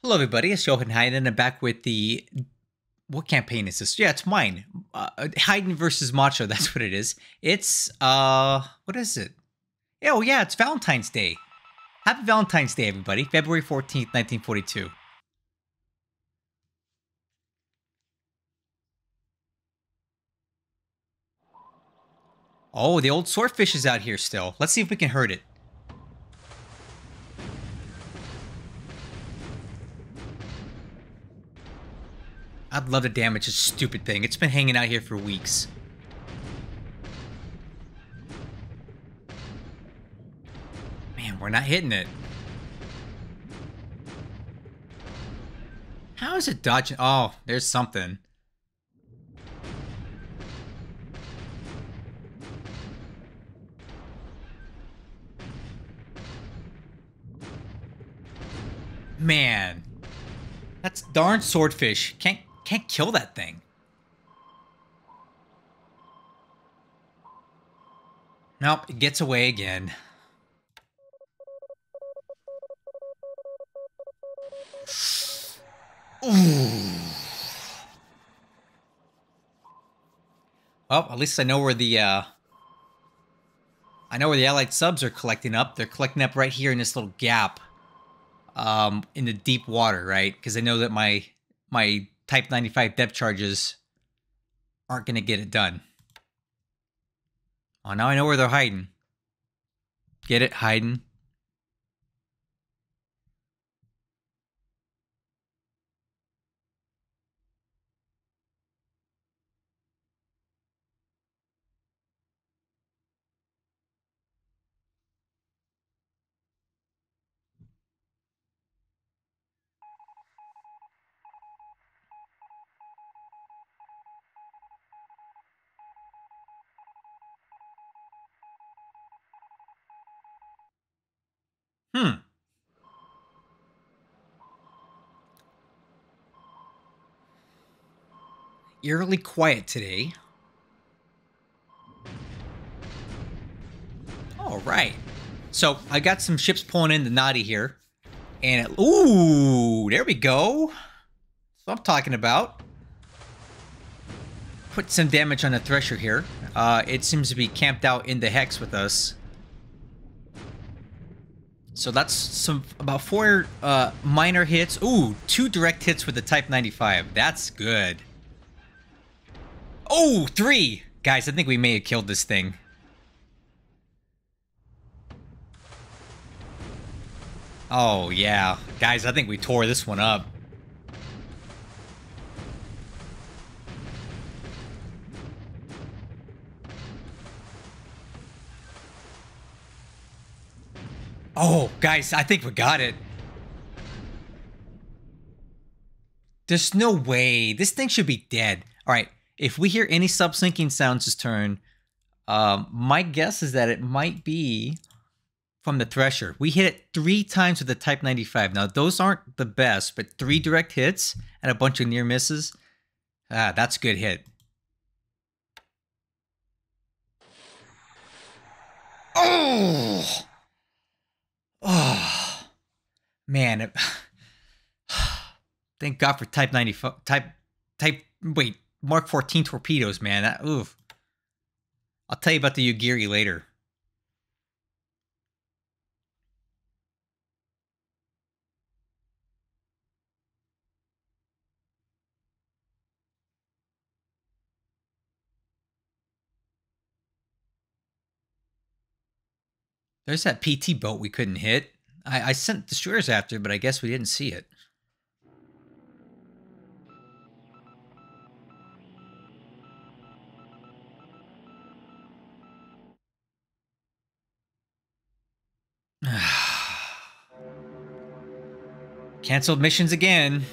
Hello, everybody. It's Heiden, and I'm back with the. What campaign is this? Yeah, it's mine. Heiden versus Macho. That's what it is. It's what is it? Oh yeah, it's Valentine's Day. Happy Valentine's Day, everybody. February 14th, 1942. Oh, the old swordfish is out here still. Let's see if we can hurt it. I'd love to damage this stupid thing. It's been hanging out here for weeks. Man, we're not hitting it. How is it dodging? Oh, there's something. Man, that's darn swordfish. Can't kill that thing. Nope, it gets away again. Ooh. Well, at least I know where the Allied subs are collecting up. They're collecting up right here in this little gap, in the deep water, right? Because I know that my Type 95 depth charges aren't going to get it done. Oh, now I know where they're hiding. Get it, Heiden? Eerily quiet today. All right. So I got some ships pulling in the Nadi here. And ooh, there we go. That's what I'm talking about. Put some damage on the Thresher here. It seems to be camped out in the Hex with us. So that's about 4 minor hits. Ooh, 2 direct hits with the Type 95. That's good. Oh, 3! Guys, I think we may have killed this thing. Oh, yeah. Guys, I think we tore this one up. Oh, guys, I think we got it. There's no way. This thing should be dead. All right. If we hear any sub-sinking sounds this turn, my guess is that it might be from the Thresher. We hit it 3 times with the Type 95. Now, those aren't the best, but 3 direct hits and a bunch of near misses. That's a good hit. Oh! Oh! Man. Thank God for Type 95. Wait. Mark 14 torpedoes, man. Oof. I'll tell you about the Yugiri later. There's that PT boat we couldn't hit. I sent destroyers after, but I guess we didn't see it. Canceled missions again.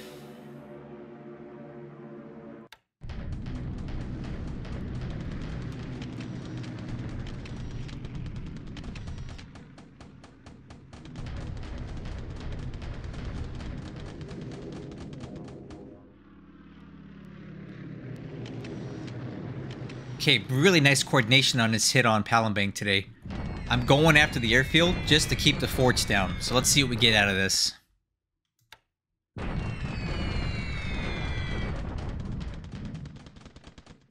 Okay, really nice coordination on this hit on Palembang today. I'm going after the airfield just to keep the forts down. So let's see what we get out of this.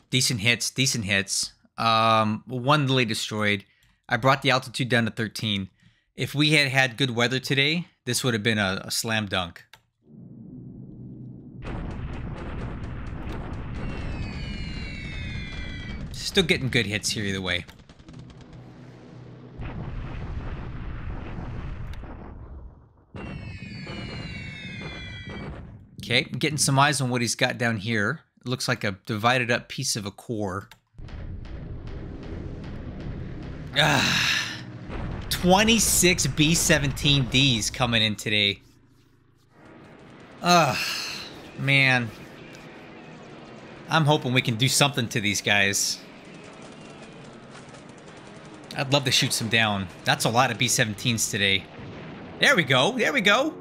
Decent hits, decent hits. One literally destroyed. I brought the altitude down to 13. If we had had good weather today, this would have been a slam dunk. Still getting good hits here either way. Okay, getting some eyes on what he's got down here. It looks like a divided up piece of a core. 26 B-17Ds coming in today. Man. I'm hoping we can do something to these guys. I'd love to shoot some down. That's a lot of B-17s today. There we go. There we go.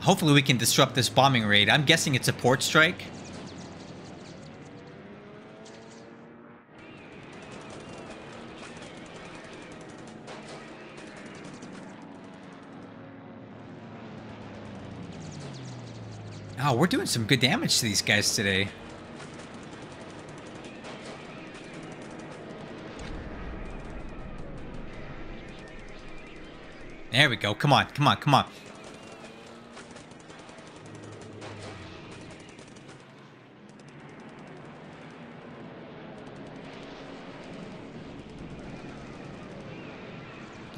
Hopefully we can disrupt this bombing raid. I'm guessing it's a port strike. Oh, we're doing some good damage to these guys today. There we go. Come on, come on, come on.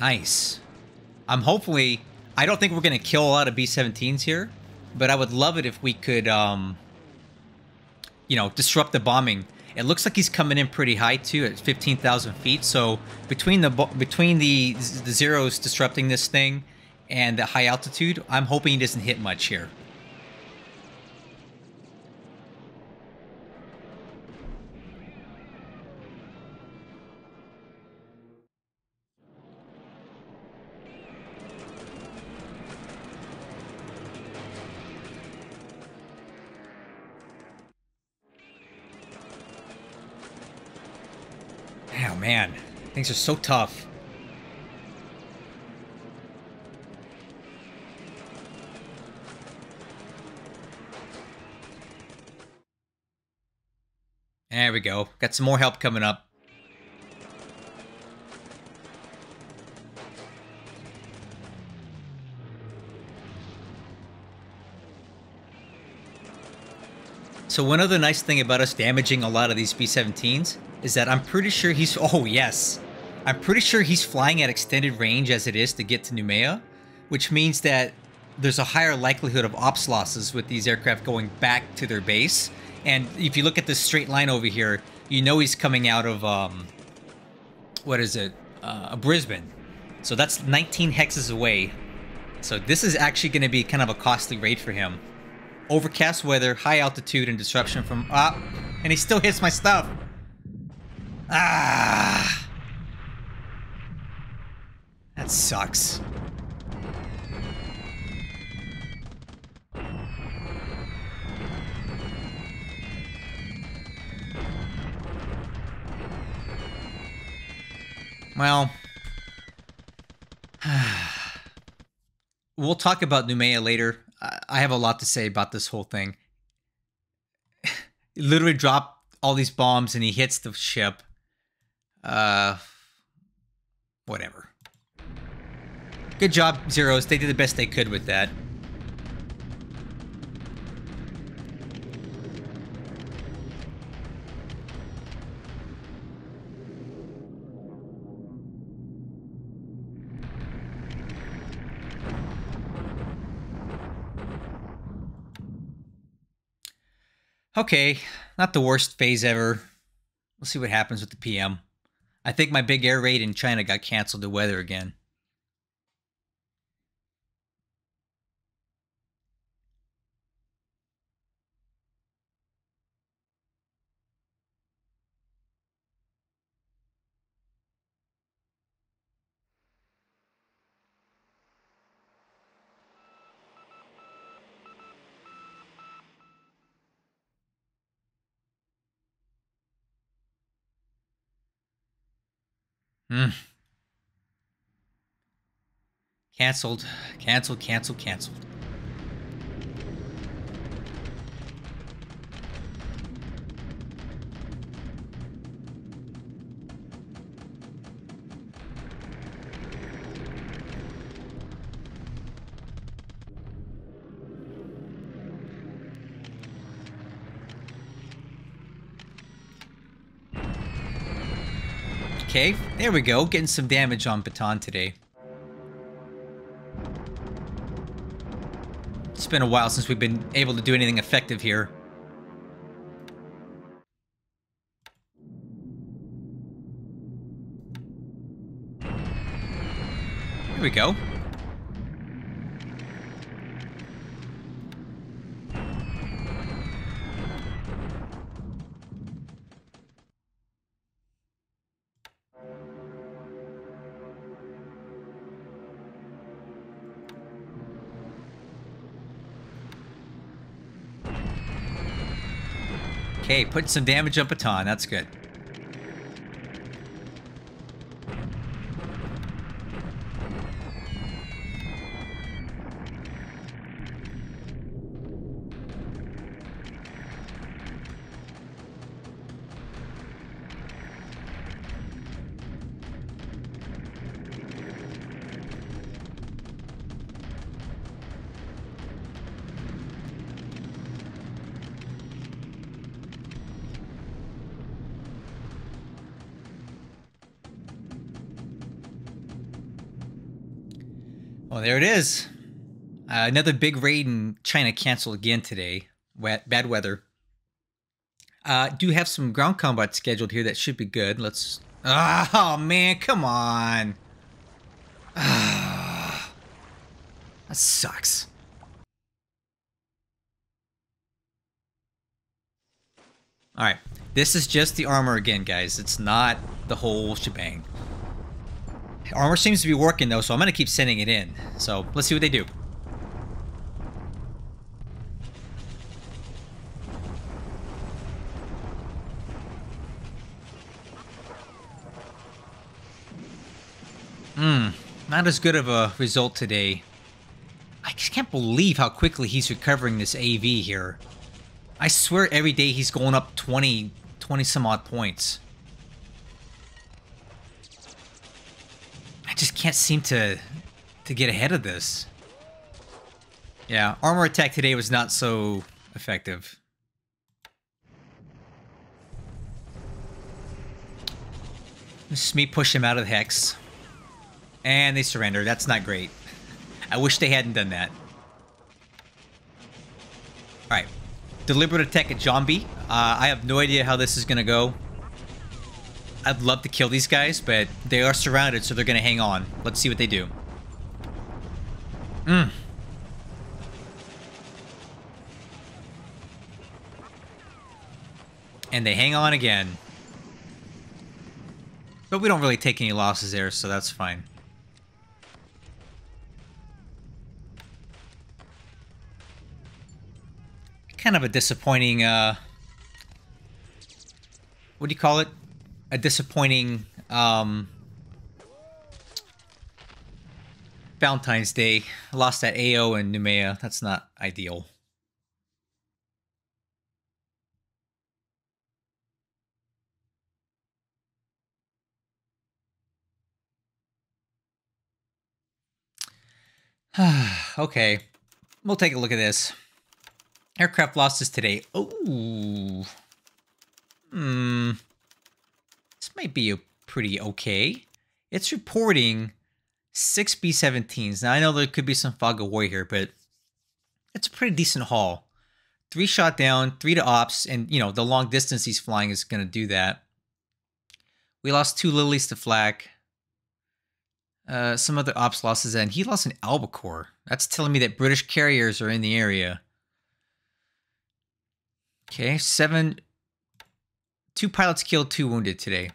Nice. I don't think we're going to kill a lot of B-17s here, but I would love it if we could, you know, disrupt the bombing. It looks like he's coming in pretty high too, at 15,000 feet. So between the zeros disrupting this thing and the high altitude, I'm hoping he doesn't hit much here. Oh man, things are so tough. There we go. Got some more help coming up. So one other nice thing about us damaging a lot of these B-17s is that I'm pretty sure he's... Oh, yes. I'm pretty sure he's flying at extended range as it is to get to Noumea, which means that there's a higher likelihood of ops losses with these aircraft going back to their base. And if you look at this straight line over here, you know he's coming out of, what is it? Brisbane. So that's 19 hexes away. So this is actually going to be kind of a costly raid for him. Overcast weather, high altitude, and disruption from... and he still hits my stuff. That sucks. Well... We'll talk about Noumea later. I have a lot to say about this whole thing. He literally dropped all these bombs and he hits the ship. Whatever. Good job, Zeros. They did the best they could with that. Okay, not the worst phase ever. We'll see what happens with the PM. I think my big air raid in China got canceled to weather again. Cancelled. Cancelled, cancelled, cancelled. Okay, there we go. Getting some damage on Baton today. It's been a while since we've been able to do anything effective here. Here we go. Okay, putting some damage on Baton. That's good. Well, there it is. Another big raid in China canceled again today. Bad weather. Do have some ground combat scheduled here that should be good. Let's... Oh, man, come on. That sucks. Alright, this is just the armor again, guys. It's not the whole shebang. Armor seems to be working, though, so I'm going to keep sending it in. So, let's see what they do. Not as good of a result today. I just can't believe how quickly he's recovering this AV here. I swear every day he's going up 20 some odd points. I just can't seem to get ahead of this. Yeah, armor attack today was not so effective. This is me push him out of the hex. And they surrender. That's not great. I wish they hadn't done that. Alright. Deliberate attack at Zombie. I have no idea how this is going to go. I'd love to kill these guys, but they are surrounded, so they're going to hang on. Let's see what they do. And they hang on again. But we don't really take any losses there, so that's fine. Kind of a disappointing, what do you call it? A disappointing, Valentine's Day. I lost that AO and Noumea. That's not ideal. Okay. We'll take a look at this. Aircraft losses today. Ooh. This might be pretty okay. It's reporting 6 B-17s. Now, I know there could be some fog of war here, but it's a pretty decent haul. 3 shot down, 3 to ops, and, you know, the long distance he's flying is going to do that. We lost 2 Lilies to flak. Some other ops losses, and he lost an albacore. That's telling me that British carriers are in the area. Okay, 2 pilots killed, 2 wounded today.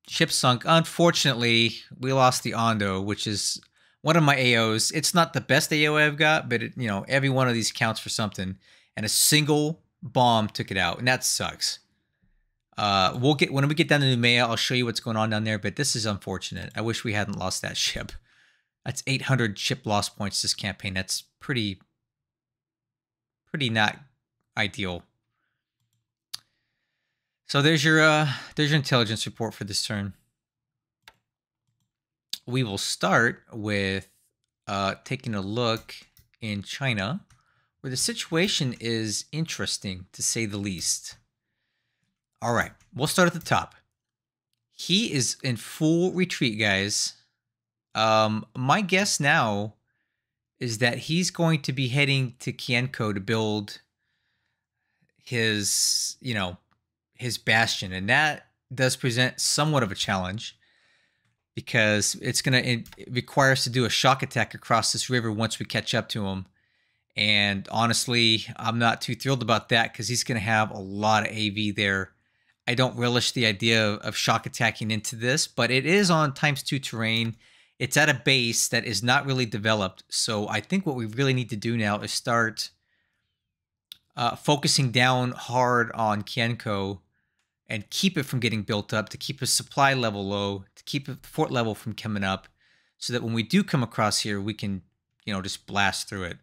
Ship sunk. Unfortunately, we lost the Ondo, which is one of my AOs. It's not the best AO I've got, but it, you know, every one of these counts for something. And a single bomb took it out, and that sucks. When we get down to Noumea, I'll show you what's going on down there, but this is unfortunate. I wish we hadn't lost that ship. That's 800 ship loss points this campaign. That's pretty not ideal. So there's your intelligence report for this turn. We will start with taking a look in China, where the situation is interesting, to say the least. All right, we'll start at the top. He is in full retreat, guys. My guess now is that he's going to be heading to Qiankou to build his, his bastion. And that does present somewhat of a challenge, because it's going to require us to do a shock attack across this river once we catch up to him. And honestly, I'm not too thrilled about that, because he's going to have a lot of AV there. I don't relish the idea of shock attacking into this, but it is on ×2 terrain. It's at a base that is not really developed. So I think what we really need to do now is start focusing down hard on Qiankou and keep it from getting built up, to keep his supply level low, to keep the fort level from coming up, so that when we do come across here, we can, just blast through it.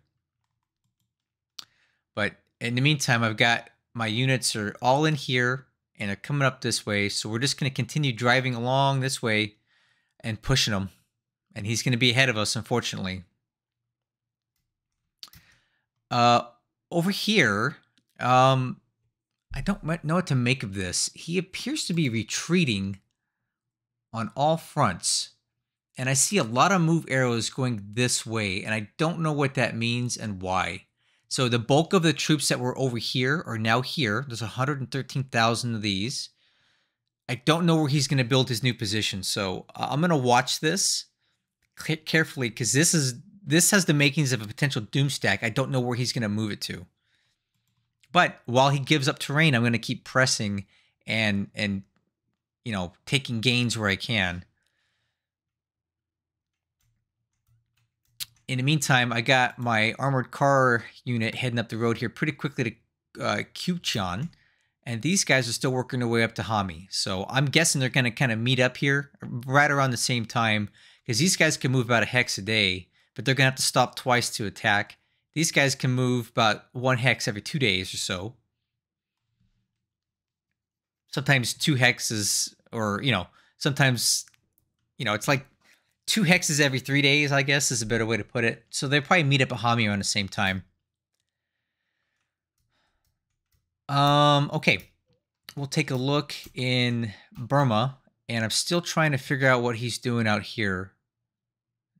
But in the meantime, I've got my units are all in here and are coming up this way. So we're just going to continue driving along this way and pushing them. And he's going to be ahead of us, unfortunately. Over here, I don't know what to make of this. He appears to be retreating on all fronts. And I see a lot of move arrows going this way, and I don't know what that means and why. So the bulk of the troops that were over here are now here. There's 113,000 of these. I don't know where he's going to build his new position. So I'm going to watch this carefully, because this has the makings of a potential doom stack. I don't know where he's going to move it to. But while he gives up terrain, I'm going to keep pressing and taking gains where I can. In the meantime, I got my armored car unit heading up the road here pretty quickly to Kuchan, and these guys are still working their way up to Hami. So I'm guessing they're going to kind of meet up here right around the same time, because these guys can move about a hex a day, but they're going to have to stop twice to attack. These guys can move about 1 hex every 2 days or so. Sometimes 2 hexes, or, sometimes, it's like 2 hexes every 3 days, I guess, is a better way to put it. So they'll probably meet up at Hami around the same time. Okay. We'll take a look in Burma, and I'm still trying to figure out what he's doing out here.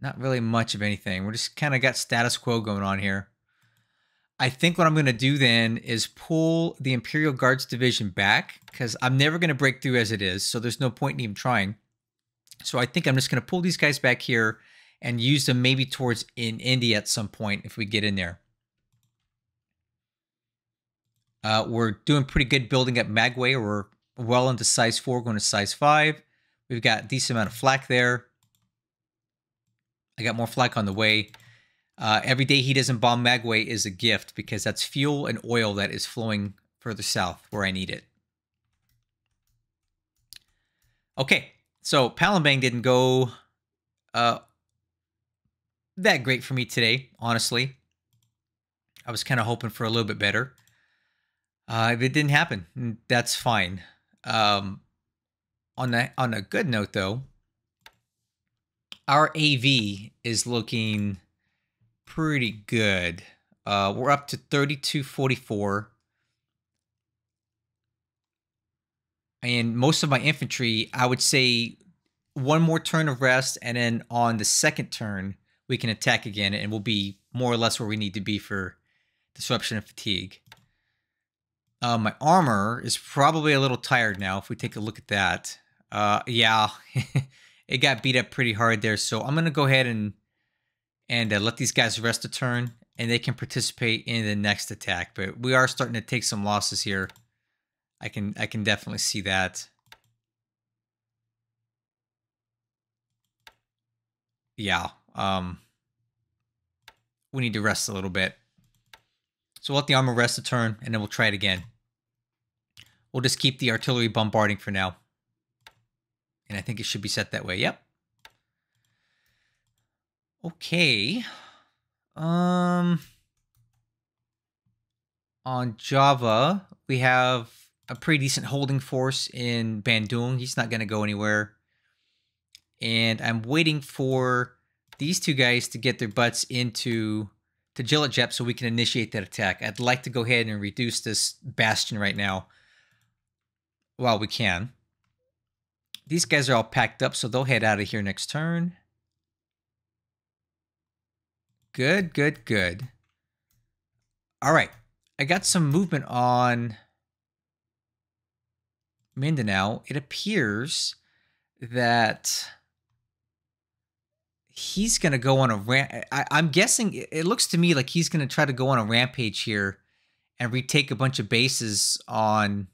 Not really much of anything. We're just kind of got status quo going on here. I think what I'm going to do then is pull the Imperial Guards Division back, because I'm never going to break through as it is, so there's no point in even trying. So I think I'm just going to pull these guys back here and use them maybe towards in India at some point if we get in there. We're doing pretty good building up Magway. We're well into size 4, going to size 5. We've got a decent amount of flak there. I got more flak on the way. Every day he doesn't bomb Magway is a gift, because that's fuel and oil that is flowing further south where I need it. Okay, so Palembang didn't go that great for me today, honestly. I was kind of hoping for a little bit better. It didn't happen. That's fine. On a good note, though, our AV is looking pretty good. We're up to 3244. And most of my infantry, I would say 1 more turn of rest, and then on the second turn, we can attack again, and we'll be more or less where we need to be for disruption and fatigue. My armor is probably a little tired now, if we take a look at that. Yeah, it got beat up pretty hard there, so I'm going to go ahead and let these guys rest a turn, and they can participate in the next attack. But we are starting to take some losses here. I can definitely see that. Yeah, we need to rest a little bit. So we'll let the armor rest a turn, and then we'll try it again. We'll just keep the artillery bombarding for now. And I think it should be set that way. Yep. Okay. On Java, we have a pretty decent holding force in Bandung. He's not going to go anywhere. And I'm waiting for these two guys to get their butts into to Jilajep so we can initiate that attack. I'd like to go ahead and reduce this bastion right now while we can. These guys are all packed up, so they'll head out of here next turn. Good, good, good. All right. I got some movement on Mindanao. It appears that he's going to go on a I'm guessing it looks to me like he's going to try to go on a rampage here and retake a bunch of bases on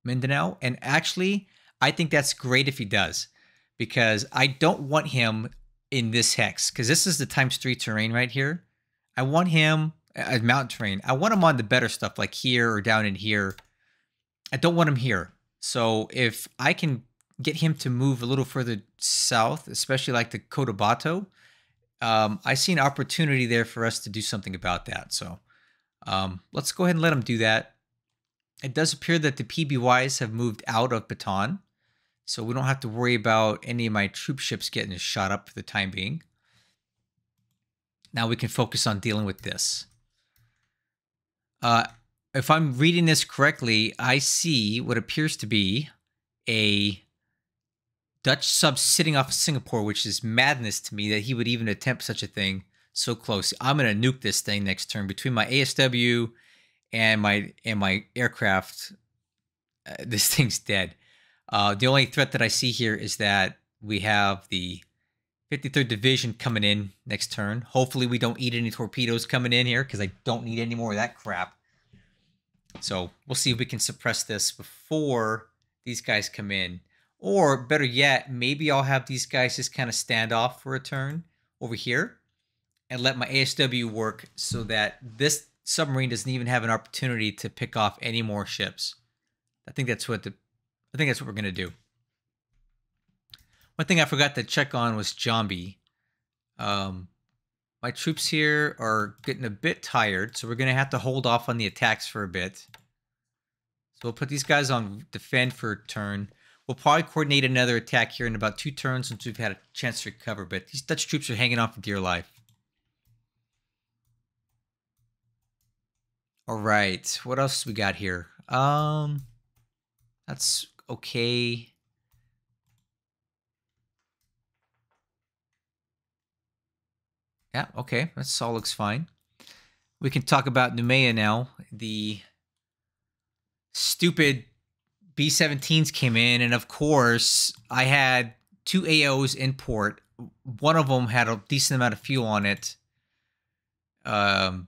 Mindanao. And actually, I think that's great if he does, because I don't want him in this hex, because this is the ×3 terrain right here. I want him as mountain terrain. I want him on the better stuff like here or down in here. I don't want him here. So if I can get him to move a little further south, especially like the Cotabato, I see an opportunity there for us to do something about that. So let's go ahead and let him do that. It does appear that the PBYs have moved out of Bataan, so we don't have to worry about any of my troop ships getting shot up for the time being. Now we can focus on dealing with this. If I'm reading this correctly, I see what appears to be a Dutch sub sitting off of Singapore, which is madness to me that he would even attempt such a thing so close. I'm going to nuke this thing next turn between my ASW and my aircraft. This thing's dead. The only threat that I see here is that we have the 53rd Division coming in next turn. Hopefully we don't eat any torpedoes coming in here, because I don't need any more of that crap. So we'll see if we can suppress this before these guys come in. Or better yet, maybe I'll have these guys just kind of stand off for a turn over here and let my ASW work so that this submarine doesn't even have an opportunity to pick off any more ships. I think that's what we're going to do. One thing I forgot to check on was Jambi. My troops here are getting a bit tired, so we're going to have to hold off on the attacks for a bit. So we'll put these guys on defend for a turn. We'll probably coordinate another attack here in about 2 turns once we've had a chance to recover, but these Dutch troops are hanging on for dear life. All right, what else we got here? That's okay. Yeah, okay, that all looks fine. We can talk about Noumea now. The stupid B-17s came in, and of course, I had 2 AOs in port. One of them had a decent amount of fuel on it. The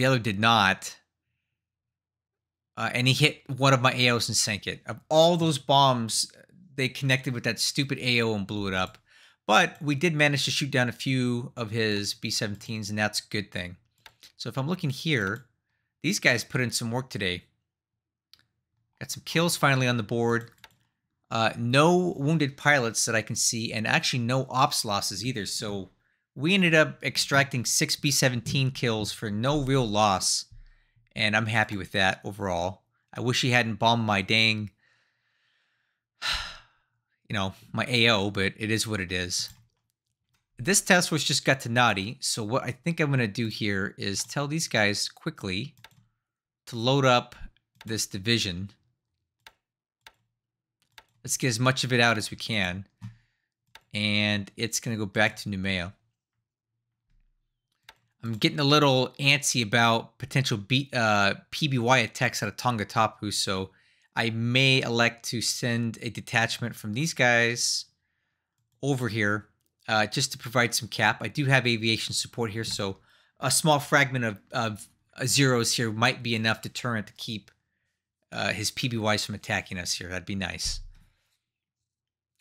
other did not. And he hit one of my AOs and sank it. Of all those bombs, they connected with that stupid AO and blew it up. But we did manage to shoot down a few of his B-17s, and that's a good thing. So if I'm looking here, these guys put in some work today. Got some kills finally on the board. No wounded pilots that I can see, and actually no ops losses either. So we ended up extracting 6 B-17 kills for no real loss, and I'm happy with that overall. I wish he hadn't bombed my dang, my AO, but it is what it is. This task force just got to Nadi, so what I think I'm going to do here is tell these guys quickly to load up this division. Let's get as much of it out as we can. And it's going to go back to Noumea. I'm getting a little antsy about potential PBY attacks out of Tonga Tapu, so I may elect to send a detachment from these guys over here just to provide some cap. I do have aviation support here, so a small fragment of zeros here might be enough deterrent to keep his PBYs from attacking us here. That'd be nice.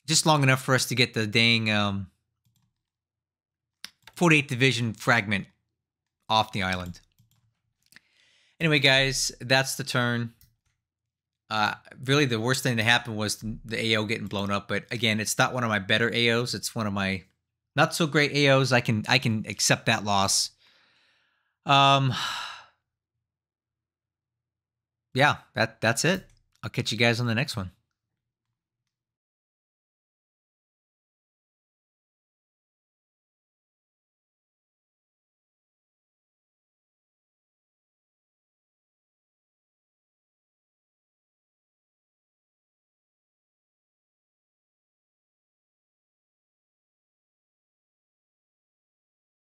Just long enough for us to get the dang 48th Division fragment off the island. Anyway, guys, that's the turn. Really, the worst thing that happened was the AO getting blown up. But again, it's not one of my better AOs. It's one of my Not so great AOs. I can accept that loss. Yeah, that's it. I'll catch you guys on the next one.